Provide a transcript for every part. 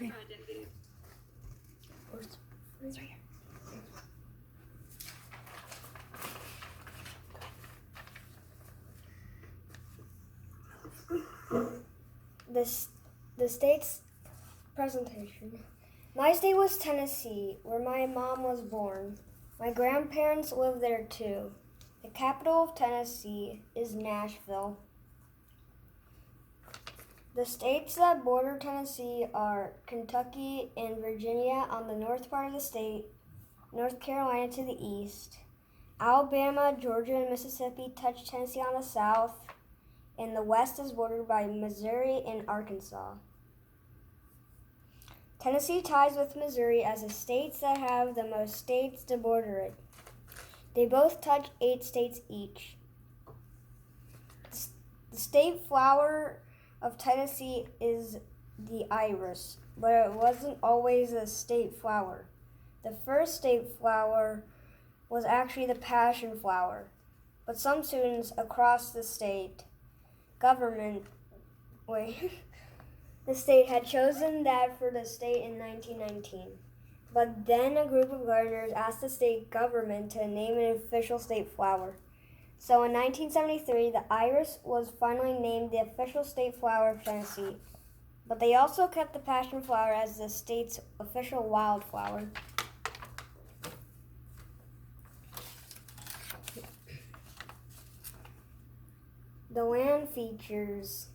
screen. It's right here. The state's presentation. My state was Tennessee, where my mom was born. My grandparents lived there too. The capital of Tennessee is Nashville. The states that border Tennessee are Kentucky and Virginia on the north part of the state, North Carolina to the east, Alabama, Georgia, and Mississippi touch Tennessee on the south, and the west is bordered by Missouri and Arkansas. Tennessee ties with Missouri as the states that have the most states to border it. They both touch 8 states each. The state flower of Tennessee is the iris, but it wasn't always a state flower. The first state flower was actually the passion flower, but some students across the state the state had chosen that for the state in 1919. But then a group of gardeners asked the state government to name an official state flower. So in 1973, the iris was finally named the official state flower of Tennessee. But they also kept the passion flower as the state's official wildflower. The land features.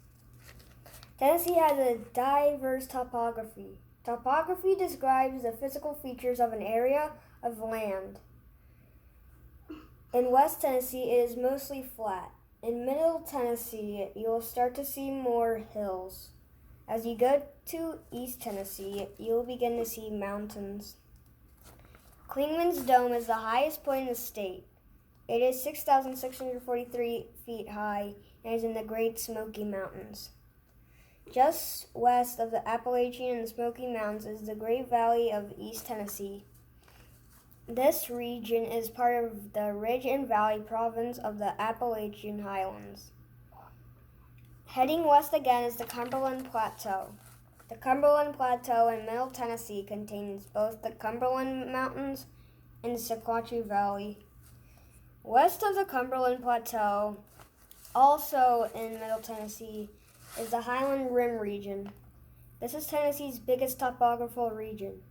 Tennessee has a diverse topography. Topography describes the physical features of an area of land. In West Tennessee, it is mostly flat. In Middle Tennessee, you will start to see more hills. As you go to East Tennessee, you will begin to see mountains. Clingman's Dome is the highest point in the state. It is 6,643 feet high and is in the Great Smoky Mountains. Just west of the Appalachian and Smoky Mountains is the Great Valley of East Tennessee. This region is part of the Ridge and Valley province of the Appalachian Highlands. Heading west again is the Cumberland Plateau. The Cumberland Plateau in Middle Tennessee contains both the Cumberland Mountains and the Sequatchie Valley. West of the Cumberland Plateau, also in Middle Tennessee, is the Highland Rim region. This is Tennessee's biggest topographical region.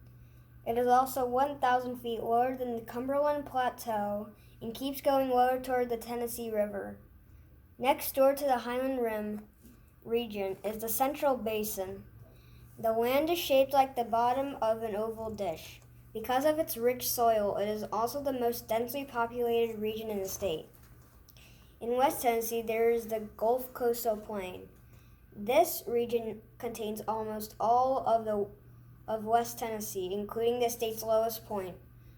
It is also 1,000 feet lower than the Cumberland Plateau and keeps going lower toward the Tennessee River. Next door to the Highland Rim region is the Central Basin. The land is shaped like the bottom of an oval dish. Because of its rich soil, it is also the most densely populated region in the state. In West Tennessee, there is the Gulf Coastal Plain. This region contains almost all of West Tennessee, including the state's lowest point,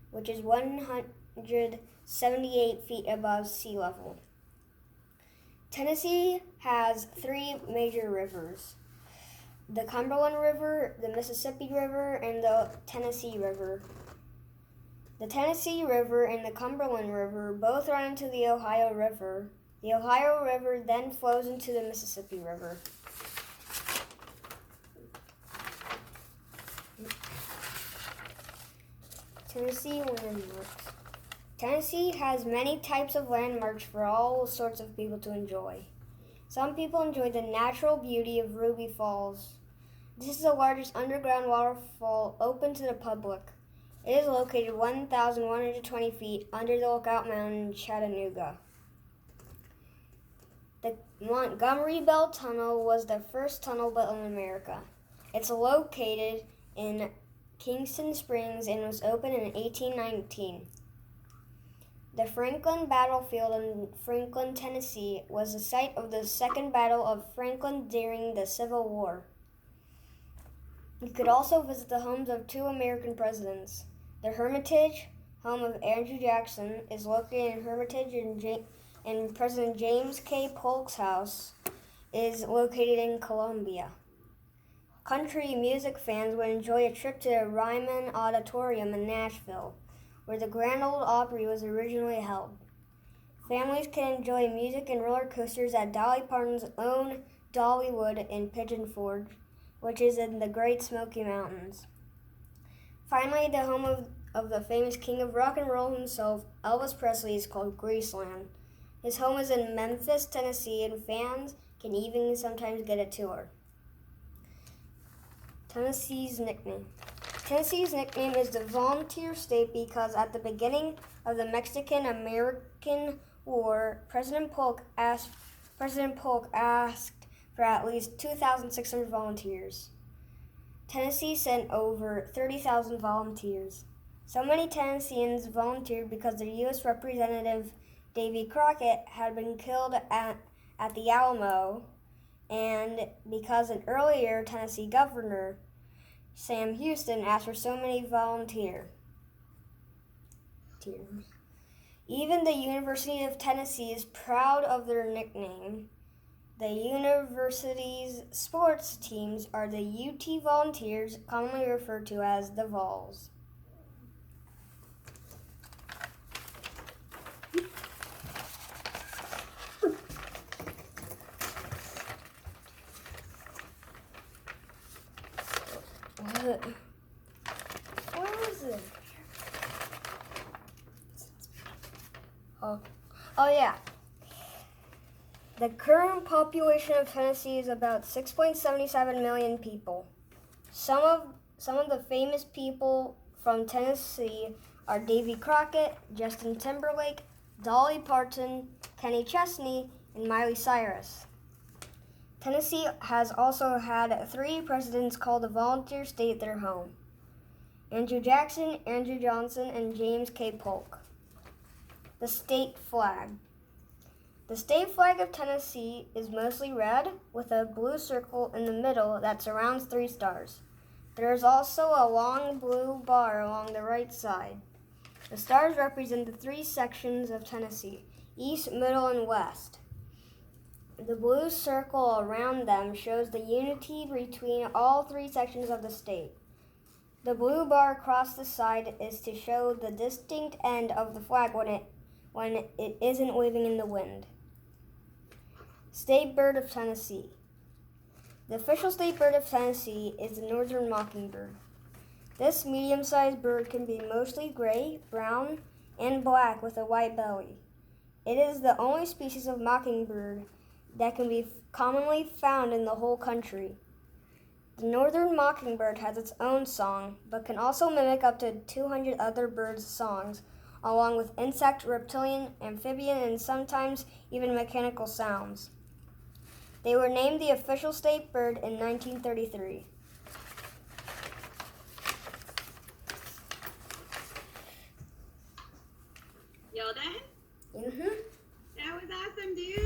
which is 178 feet above sea level. Tennessee has 3 major rivers: the Cumberland River, the Mississippi River, and the Tennessee River. The Tennessee River and the Cumberland River both run into the Ohio River. The Ohio River then flows into the Mississippi River. Tennessee landmarks. Tennessee has many types of landmarks for all sorts of people to enjoy. Some people enjoy the natural beauty of Ruby Falls. This is the largest underground waterfall open to the public. It is located 1,120 feet under the Lookout Mountain in Chattanooga. The Montgomery Bell Tunnel was the first tunnel built in America. It's located in Kingston Springs and was opened in 1819. The Franklin Battlefield in Franklin, Tennessee, was the site of the Second Battle of Franklin during the Civil War. You could also visit the homes of 2 American presidents. The Hermitage, home of Andrew Jackson, is located in Hermitage, and President James K. Polk's house is located in Columbia. Country music fans would enjoy a trip to the Ryman Auditorium in Nashville, where the Grand Ole Opry was originally held. Families can enjoy music and roller coasters at Dolly Parton's own Dollywood in Pigeon Forge. which is in the Great Smoky Mountains. Finally, the home of the famous king of rock and roll himself, Elvis Presley, is called Graceland. His home is in Memphis, Tennessee, and fans can even sometimes get a tour. Tennessee's nickname. Tennessee's nickname is the Volunteer State because at the beginning of the Mexican-American War, President Polk asked for at least 2,600 volunteers. Tennessee sent over 30,000 volunteers. So many Tennesseans volunteered because their U.S. Representative Davy Crockett had been killed at the Alamo, and because an earlier Tennessee governor, Sam Houston, asked for so many volunteers. Even the University of Tennessee is proud of their nickname. The university's sports teams are the UT Volunteers, commonly referred to as the Vols. What is it? Oh yeah. The current population of Tennessee is about 6.77 million people. Some of the famous people from Tennessee are Davy Crockett, Justin Timberlake, Dolly Parton, Kenny Chesney, and Miley Cyrus. Tennessee has also had 3 presidents call the Volunteer State their home: Andrew Jackson, Andrew Johnson, and James K. Polk. The state flag. The state flag of Tennessee is mostly red with a blue circle in the middle that surrounds 3 stars. There is also a long blue bar along the right side. The stars represent the 3 sections of Tennessee: east, middle, and west. The blue circle around them shows the unity between all 3 sections of the state. The blue bar across the side is to show the distinct end of the flag when it isn't waving in the wind. State bird of Tennessee. The official state bird of Tennessee is the northern mockingbird. This medium-sized bird can be mostly gray, brown, and black with a white belly. It is the only species of mockingbird that can be commonly found in the whole country. The northern mockingbird has its own song, but can also mimic up to 200 other birds' songs, along with insect, reptilian, amphibian, and sometimes even mechanical sounds. They were named the official state bird in 1933. Y'all done? Mm-hmm. That was awesome, dude.